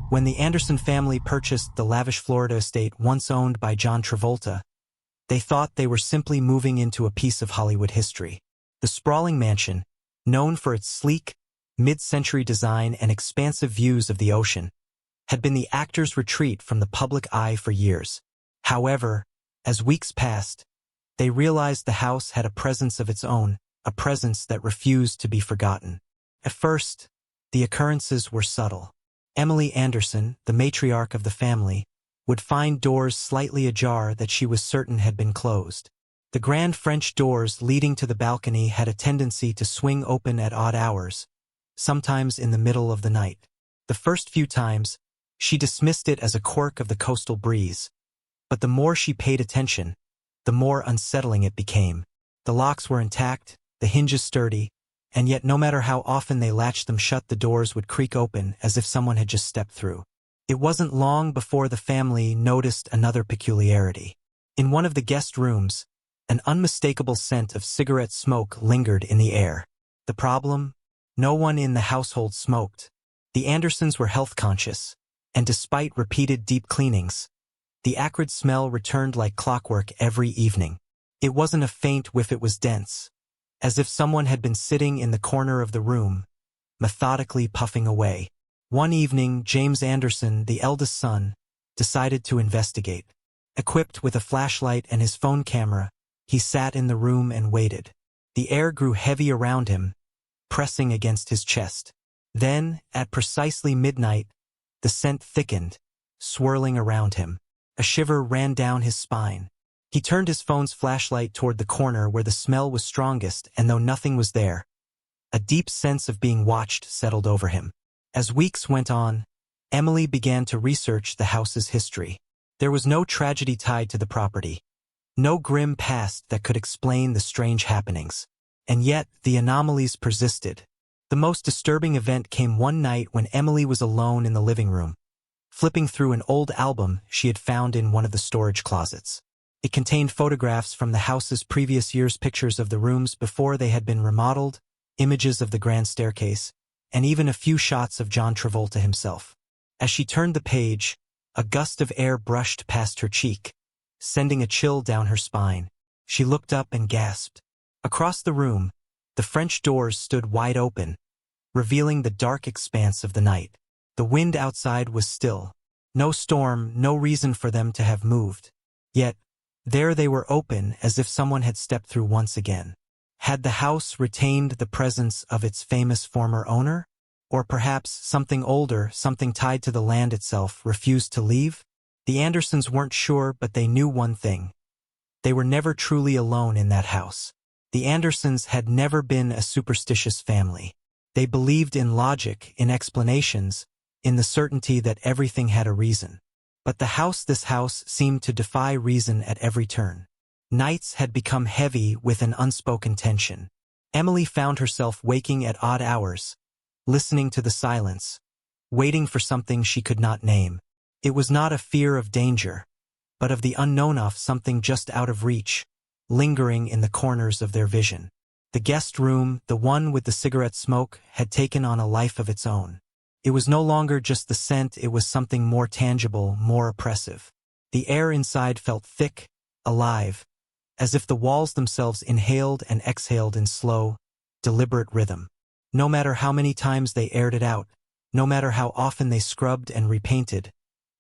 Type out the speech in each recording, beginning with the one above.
When the Anderson family purchased the lavish Florida estate once owned by John Travolta, they thought they were simply moving into a piece of Hollywood history. The sprawling mansion, known for its sleek, mid-century design and expansive views of the ocean, had been the actors' retreat from the public eye for years. However, as weeks passed, they realized the house had a presence of its own, a presence that refused to be forgotten. At first, the occurrences were subtle. Emily Anderson, the matriarch of the family, would find doors slightly ajar that she was certain had been closed. The grand French doors leading to the balcony had a tendency to swing open at odd hours, sometimes in the middle of the night. The first few times, she dismissed it as a quirk of the coastal breeze, but the more she paid attention, the more unsettling it became. The locks were intact, the hinges sturdy, and yet no matter how often they latched them shut, the doors would creak open as if someone had just stepped through. It wasn't long before the family noticed another peculiarity. In one of the guest rooms, an unmistakable scent of cigarette smoke lingered in the air. The problem? No one in the household smoked. The Andersons were health-conscious, and despite repeated deep cleanings, the acrid smell returned like clockwork every evening. It wasn't a faint whiff, it was dense, as if someone had been sitting in the corner of the room, methodically puffing away. One evening, James Anderson, the eldest son, decided to investigate. Equipped with a flashlight and his phone camera, he sat in the room and waited. The air grew heavy around him, pressing against his chest. Then, at precisely midnight, the scent thickened, swirling around him. A shiver ran down his spine. He turned his phone's flashlight toward the corner where the smell was strongest, and though nothing was there, a deep sense of being watched settled over him. As weeks went on, Emily began to research the house's history. There was no tragedy tied to the property, no grim past that could explain the strange happenings. And yet, the anomalies persisted. The most disturbing event came one night when Emily was alone in the living room, flipping through an old album she had found in one of the storage closets. It contained photographs from the house's previous years, pictures of the rooms before they had been remodeled, images of the grand staircase, and even a few shots of John Travolta himself. As she turned the page, a gust of air brushed past her cheek, sending a chill down her spine. She looked up and gasped. Across the room, the French doors stood wide open, revealing the dark expanse of the night. The wind outside was still. No storm, no reason for them to have moved. Yet, there they were, open as if someone had stepped through once again. Had the house retained the presence of its famous former owner? Or perhaps something older, something tied to the land itself, refused to leave? The Andersons weren't sure, but they knew one thing. They were never truly alone in that house. The Andersons had never been a superstitious family. They believed in logic, in explanations, in the certainty that everything had a reason. But this house seemed to defy reason at every turn. Nights had become heavy with an unspoken tension. Emily found herself waking at odd hours, listening to the silence, waiting for something she could not name. It was not a fear of danger, but of the unknown, of something just out of reach, lingering in the corners of their vision. The guest room, the one with the cigarette smoke, had taken on a life of its own. It was no longer just the scent, it was something more tangible, more oppressive. The air inside felt thick, alive, as if the walls themselves inhaled and exhaled in slow, deliberate rhythm. No matter how many times they aired it out, no matter how often they scrubbed and repainted,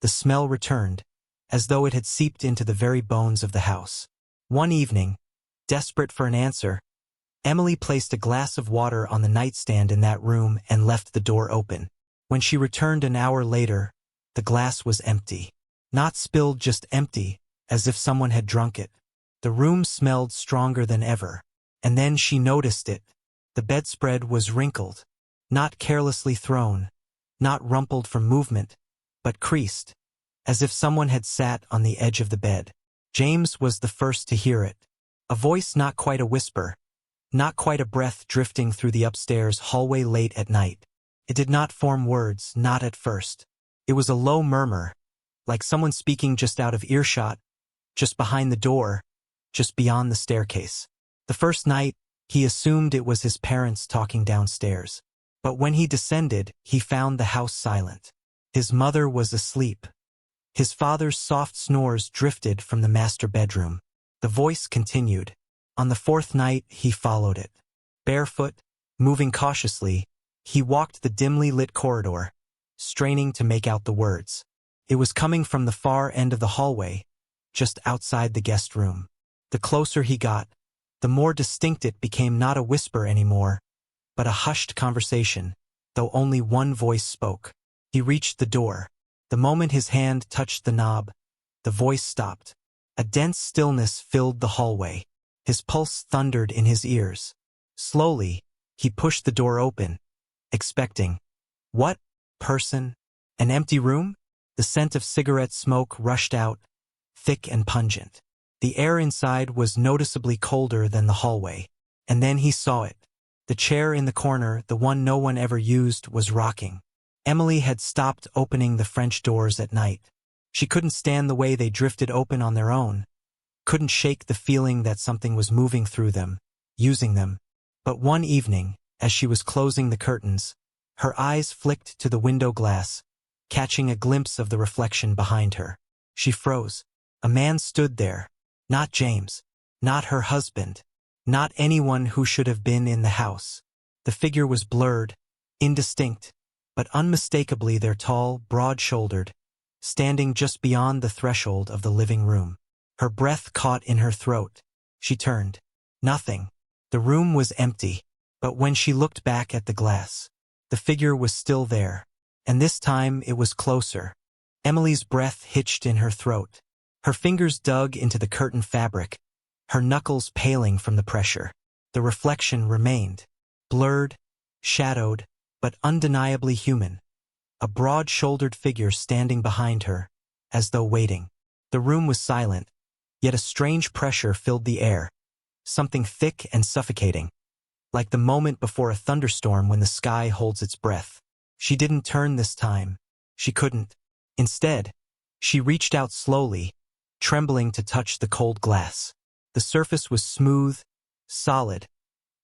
the smell returned, as though it had seeped into the very bones of the house. One evening, desperate for an answer, Emily placed a glass of water on the nightstand in that room and left the door open. When she returned an hour later, the glass was empty. Not spilled, just empty, as if someone had drunk it. The room smelled stronger than ever. And then she noticed it. The bedspread was wrinkled, not carelessly thrown, not rumpled from movement, but creased, as if someone had sat on the edge of the bed. James was the first to hear it. A voice, not quite a whisper, not quite a breath, drifting through the upstairs hallway late at night. It did not form words, not at first. It was a low murmur, like someone speaking just out of earshot, just behind the door, just beyond the staircase. The first night, he assumed it was his parents talking downstairs. But when he descended, he found the house silent. His mother was asleep. His father's soft snores drifted from the master bedroom. The voice continued. On the fourth night, he followed it. Barefoot, moving cautiously, he walked the dimly lit corridor, straining to make out the words. It was coming from the far end of the hallway, just outside the guest room. The closer he got, the more distinct it became, not a whisper anymore, but a hushed conversation, though only one voice spoke. He reached the door. The moment his hand touched the knob, the voice stopped. A dense stillness filled the hallway. His pulse thundered in his ears. Slowly, he pushed the door open, expecting. What? Person? An empty room? The scent of cigarette smoke rushed out, thick and pungent. The air inside was noticeably colder than the hallway. And then he saw it. The chair in the corner, the one no one ever used, was rocking. Emily had stopped opening the French doors at night. She couldn't stand the way they drifted open on their own, couldn't shake the feeling that something was moving through them, using them. But one evening, as she was closing the curtains, her eyes flicked to the window glass, catching a glimpse of the reflection behind her. She froze. A man stood there. Not James. Not her husband. Not anyone who should have been in the house. The figure was blurred, indistinct, but unmistakably there, tall, broad-shouldered, standing just beyond the threshold of the living room. Her breath caught in her throat. She turned. Nothing. The room was empty, but when she looked back at the glass, the figure was still there, and this time it was closer. Emily's breath hitched in her throat. Her fingers dug into the curtain fabric, her knuckles paling from the pressure. The reflection remained, blurred, shadowed, but undeniably human. A broad-shouldered figure standing behind her, as though waiting. The room was silent, yet a strange pressure filled the air, something thick and suffocating, like the moment before a thunderstorm when the sky holds its breath. She didn't turn this time. She couldn't. Instead, she reached out slowly, trembling to touch the cold glass. The surface was smooth, solid,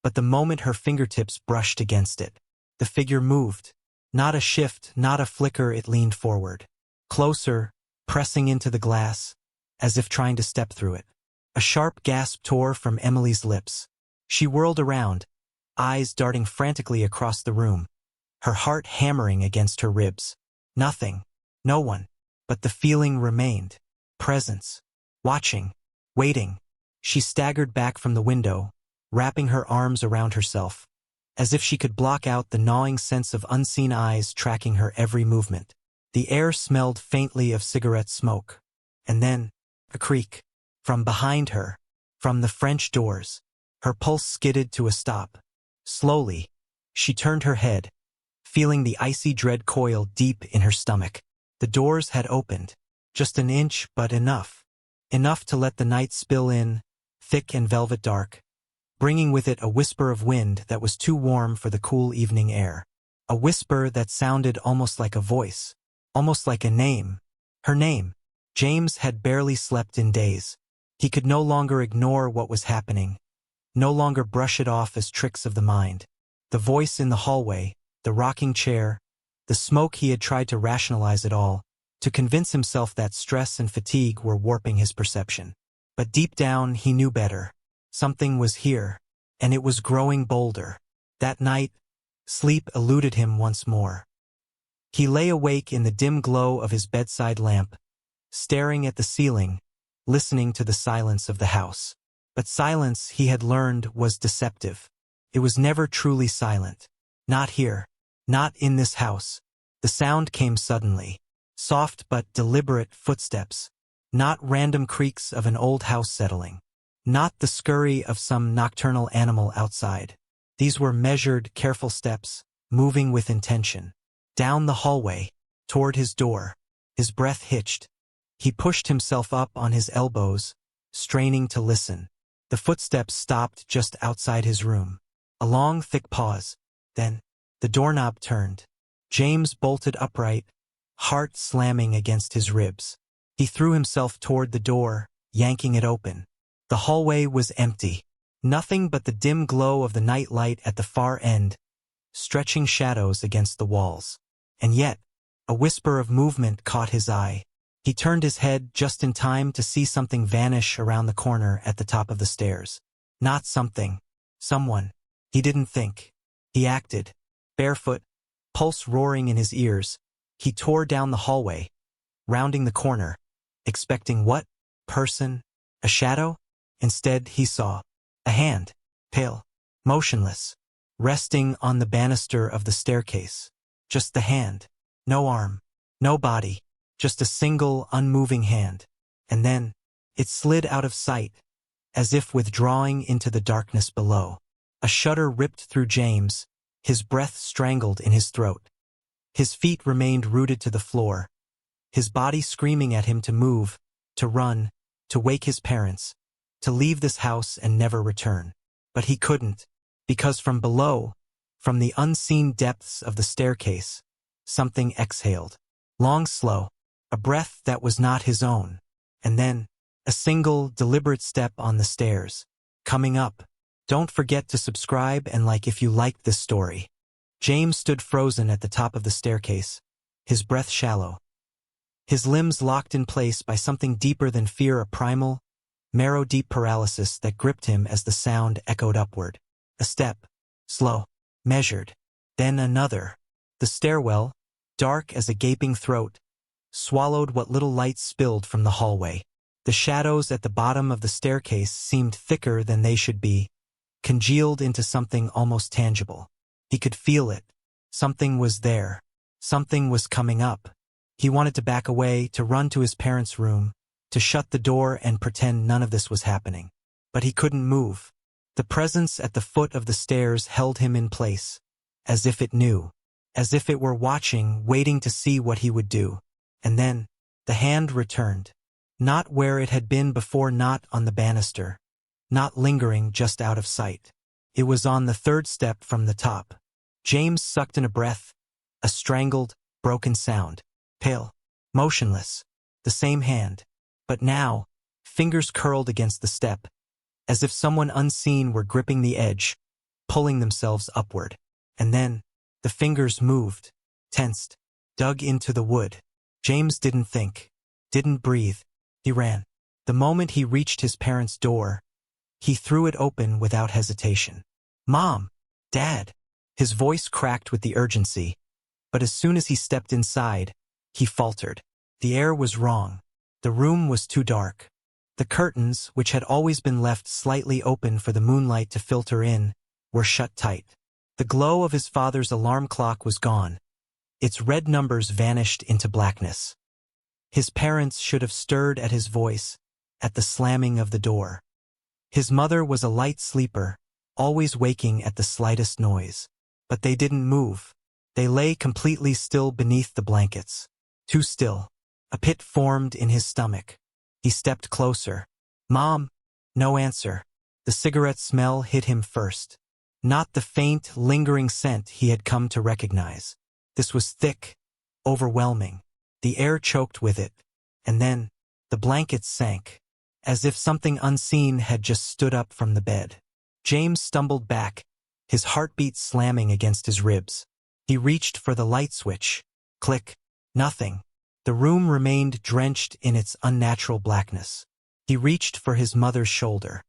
but the moment her fingertips brushed against it, the figure moved. Not a shift, not a flicker. It leaned forward, closer, pressing into the glass, as if trying to step through it. A sharp gasp tore from Emily's lips. She whirled around, eyes darting frantically across the room, her heart hammering against her ribs. Nothing, no one, but the feeling remained. Presence. Watching. Waiting. She staggered back from the window, wrapping her arms around herself, as if she could block out the gnawing sense of unseen eyes tracking her every movement. The air smelled faintly of cigarette smoke. And then, a creak. From behind her, from the French doors, her pulse skidded to a stop. Slowly, she turned her head, feeling the icy dread coil deep in her stomach. The doors had opened, just an inch, but enough. Enough to let the night spill in, thick and velvet dark, bringing with it a whisper of wind that was too warm for the cool evening air. A whisper that sounded almost like a voice, almost like a name. Her name. James had barely slept in days. He could no longer ignore what was happening, no longer brush it off as tricks of the mind. The voice in the hallway, the rocking chair, the smoke. He had tried to rationalize it all, to convince himself that stress and fatigue were warping his perception. But deep down he knew better. Something was here, and it was growing bolder. That night, sleep eluded him once more. He lay awake in the dim glow of his bedside lamp, staring at the ceiling, listening to the silence of the house. But silence, he had learned, was deceptive. It was never truly silent. Not here. Not in this house. The sound came suddenly. Soft but deliberate footsteps. Not random creaks of an old house settling. Not the scurry of some nocturnal animal outside. These were measured, careful steps, moving with intention. Down the hallway, toward his door. His breath hitched. He pushed himself up on his elbows, straining to listen. The footsteps stopped just outside his room. A long, thick pause. Then, the doorknob turned. James bolted upright, heart slamming against his ribs. He threw himself toward the door, yanking it open. The hallway was empty. Nothing but the dim glow of the night light at the far end, stretching shadows against the walls. And yet, A whisper of movement caught his eye. He turned his head just in time to see something vanish around the corner at the top of the stairs. Not something. Someone. He didn't think. He acted. Barefoot, pulse roaring in his ears, he tore down the hallway, rounding the corner, expecting what? Person? A shadow? Instead, he saw a hand, pale, motionless, resting on the banister of the staircase. Just the hand. No arm. No body. Just a single, unmoving hand. And then, it slid out of sight, as if withdrawing into the darkness below. A shudder ripped through James, his breath strangled in his throat. His feet remained rooted to the floor, his body screaming at him to move, to run, to wake his parents, to leave this house and never return. But he couldn't, because from below, from the unseen depths of the staircase, something exhaled. Long, slow, a breath that was not his own, and then, a single, deliberate step on the stairs. Coming up. Don't forget to subscribe and like if you liked this story. James stood frozen at the top of the staircase, his breath shallow. His limbs locked in place by something deeper than fear, a primal, marrow-deep paralysis that gripped him as the sound echoed upward. A step, slow, measured, then another. The stairwell, dark as a gaping throat, swallowed what little light spilled from the hallway. The shadows at the bottom of the staircase seemed thicker than they should be, congealed into something almost tangible. He could feel it. Something was there. Something was coming up. He wanted to back away, to run to his parents' room, to shut the door and pretend none of this was happening. But he couldn't move. The presence at the foot of the stairs held him in place, as if it knew, as if it were watching, waiting to see what he would do. And then, the hand returned. Not where it had been before, not on the banister. Not lingering just out of sight. It was on the third step from the top. James sucked in a breath, a strangled, broken sound. Pale, motionless, the same hand. But now, fingers curled against the step, as if someone unseen were gripping the edge, pulling themselves upward. And then, the fingers moved, tensed, dug into the wood. James didn't think, didn't breathe. He ran. The moment he reached his parents' door, he threw it open without hesitation. "Mom! Dad!" His voice cracked with the urgency, but as soon as he stepped inside, he faltered. The air was wrong. The room was too dark. The curtains, which had always been left slightly open for the moonlight to filter in, were shut tight. The glow of his father's alarm clock was gone. Its red numbers vanished into blackness. His parents should have stirred at his voice, at the slamming of the door. His mother was a light sleeper, always waking at the slightest noise. But they didn't move. They lay completely still beneath the blankets. Too still. A pit formed in his stomach. He stepped closer. "Mom!" No answer. The cigarette smell hit him first. Not the faint, lingering scent he had come to recognize. This was thick, overwhelming. The air choked with it. And then, the blankets sank, as if something unseen had just stood up from the bed. James stumbled back, his heartbeat slamming against his ribs. He reached for the light switch. Click. Nothing. The room remained drenched in its unnatural blackness. He reached for his mother's shoulder.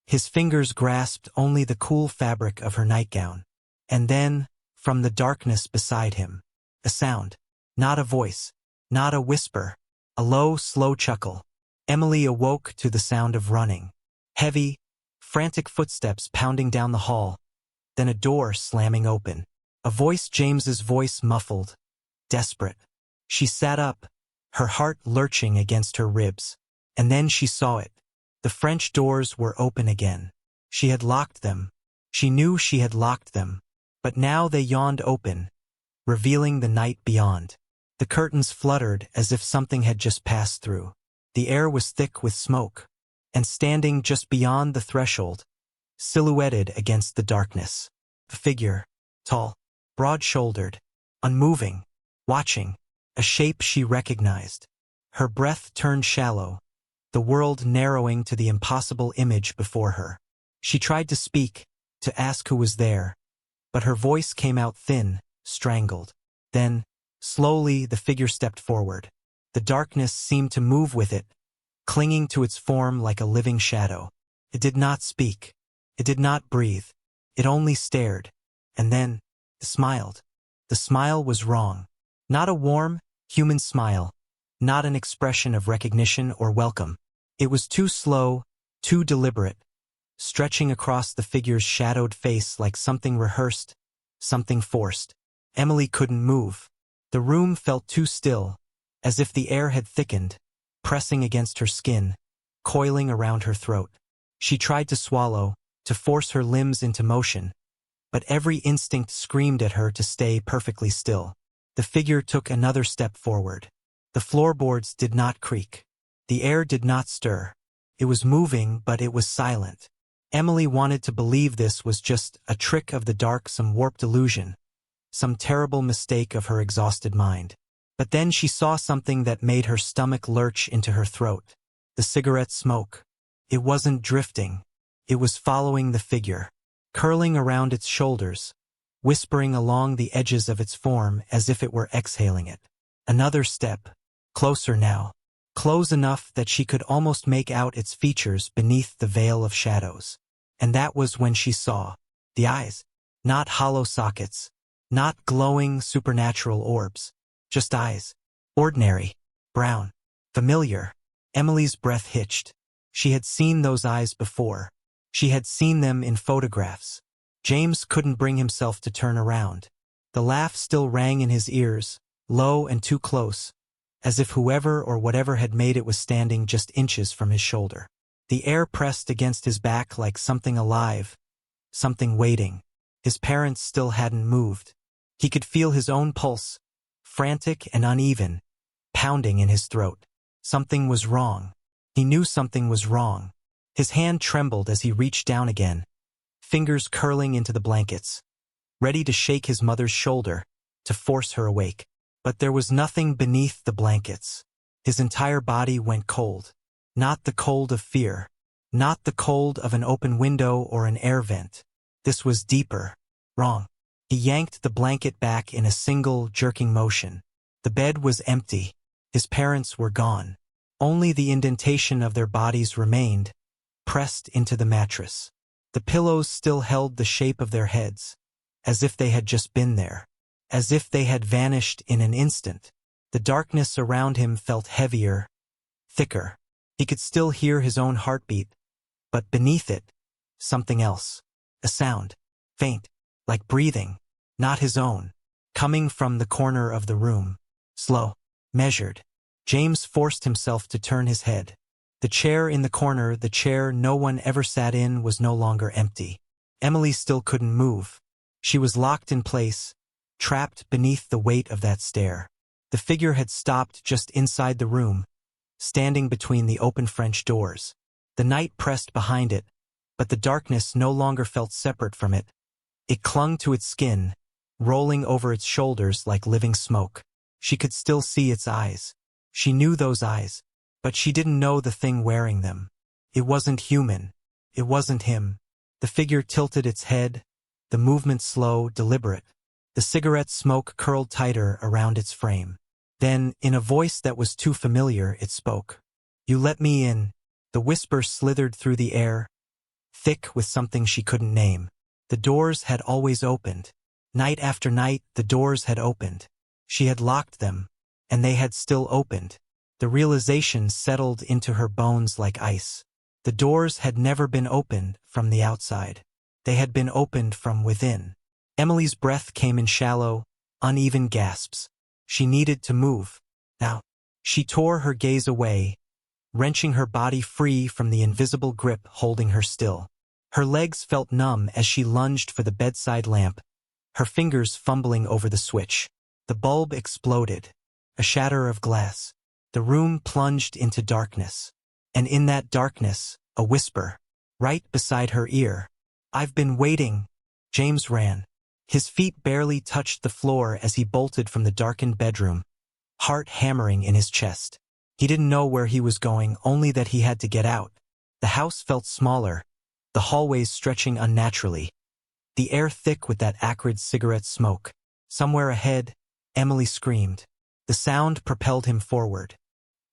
His fingers grasped only the cool fabric of her nightgown. And then, from the darkness beside him, a sound. Not a voice. Not a whisper. A low, slow chuckle. Emily awoke to the sound of running. Heavy, frantic footsteps pounding down the hall. Then a door slamming open. A voice, James's voice, muffled. Desperate. She sat up, her heart lurching against her ribs. And then she saw it. The French doors were open again. She had locked them. She knew she had locked them. But now they yawned open, revealing the night beyond. The curtains fluttered as if something had just passed through. The air was thick with smoke. And standing just beyond the threshold, silhouetted against the darkness, a figure, tall, broad-shouldered, unmoving, watching, a shape she recognized. Her breath turned shallow, the world narrowing to the impossible image before her. She tried to speak, to ask who was there, but her voice came out thin, strangled. Then, Slowly, the figure stepped forward. The darkness seemed to move with it, clinging to its form like a living shadow. It did not speak. It did not breathe. It only stared. And then, it smiled. The smile was wrong. Not a warm, human smile. Not an expression of recognition or welcome. It was too slow, too deliberate, stretching across the figure's shadowed face like something rehearsed, something forced. Emily couldn't move. The room felt too still, as if the air had thickened, pressing against her skin, coiling around her throat. She tried to swallow, to force her limbs into motion, but every instinct screamed at her to stay perfectly still. The figure took another step forward. The floorboards did not creak. The air did not stir. It was moving, but it was silent. Emily wanted to believe this was just a trick of the dark, some warped illusion, some terrible mistake of her exhausted mind. But then she saw something that made her stomach lurch into her throat. The cigarette smoke. It wasn't drifting. It was following the figure, curling around its shoulders, whispering along the edges of its form as if it were exhaling it. Another step, closer now, close enough that she could almost make out its features beneath the veil of shadows. And that was when she saw the eyes, not hollow sockets, not glowing supernatural orbs, just eyes. Ordinary, brown, familiar. Emily's breath hitched. She had seen those eyes before. She had seen them in photographs. James couldn't bring himself to turn around. The laugh still rang in his ears, low and too close, as if whoever or whatever had made it was standing just inches from his shoulder. The air pressed against his back like something alive, something waiting. His parents still hadn't moved. He could feel his own pulse, frantic and uneven, pounding in his throat. Something was wrong. He knew something was wrong. His hand trembled as he reached down again, fingers curling into the blankets, ready to shake his mother's shoulder, to force her awake. But there was nothing beneath the blankets. His entire body went cold. Not the cold of fear. Not the cold of an open window or an air vent. This was deeper. Wrong. He yanked the blanket back in a single, jerking motion. The bed was empty. His parents were gone. Only the indentation of their bodies remained, pressed into the mattress. The pillows still held the shape of their heads, as if they had just been there, as if they had vanished in an instant. The darkness around him felt heavier, thicker. He could still hear his own heartbeat, but beneath it, something else. A sound, faint, like breathing, not his own, coming from the corner of the room. Slow, measured. James forced himself to turn his head. The chair in the corner, the chair no one ever sat in, was no longer empty. Emily still couldn't move. She was locked in place, trapped beneath the weight of that stare. The figure had stopped just inside the room, standing between the open French doors. The night pressed behind it, but the darkness no longer felt separate from it. It clung to its skin, rolling over its shoulders like living smoke. She could still see its eyes. She knew those eyes, but she didn't know the thing wearing them. It wasn't human. It wasn't him. The figure tilted its head, the movement slow, deliberate. The cigarette smoke curled tighter around its frame. Then, in a voice that was too familiar, it spoke. "You let me in." The whisper slithered through the air, thick with something she couldn't name. The doors had always opened. Night after night, the doors had opened. She had locked them, and they had still opened. The realization settled into her bones like ice. The doors had never been opened from the outside. They had been opened from within. Emily's breath came in shallow, uneven gasps. She needed to move. Now. She tore her gaze away, wrenching her body free from the invisible grip holding her still. Her legs felt numb as she lunged for the bedside lamp, her fingers fumbling over the switch. The bulb exploded, a shatter of glass. The room plunged into darkness. And in that darkness, a whisper, right beside her ear. "I've been waiting." James ran. His feet barely touched the floor as he bolted from the darkened bedroom, heart hammering in his chest. He didn't know where he was going, only that he had to get out. The house felt smaller, the hallways stretching unnaturally, the air thick with that acrid cigarette smoke. Somewhere ahead, Emily screamed. The sound propelled him forward.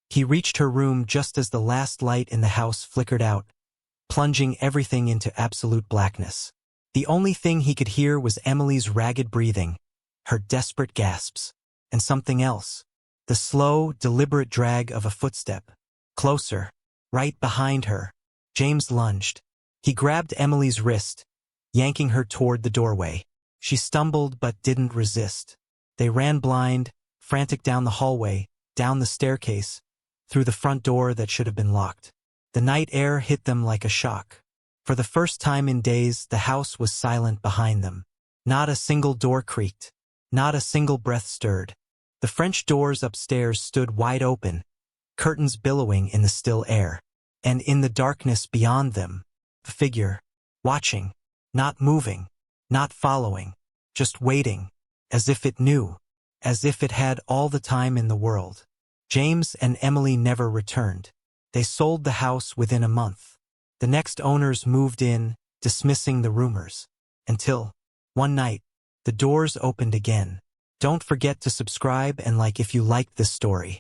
He reached her room just as the last light in the house flickered out, plunging everything into absolute blackness. The only thing he could hear was Emily's ragged breathing, her desperate gasps, and something else. The slow, deliberate drag of a footstep. Closer, right behind her. James lunged. He grabbed Emily's wrist, yanking her toward the doorway. She stumbled but didn't resist. They ran blind, frantic down the hallway, down the staircase, through the front door that should have been locked. The night air hit them like a shock. For the first time in days, the house was silent behind them. Not a single door creaked. Not a single breath stirred. The French doors upstairs stood wide open, curtains billowing in the still air. And in the darkness beyond them, a figure, watching, not moving, not following, just waiting, as if it knew, as if it had all the time in the world. James and Emily never returned. They sold the house within a month. The next owners moved in, dismissing the rumors. Until, one night, the doors opened again. Don't forget to subscribe and like if you liked this story.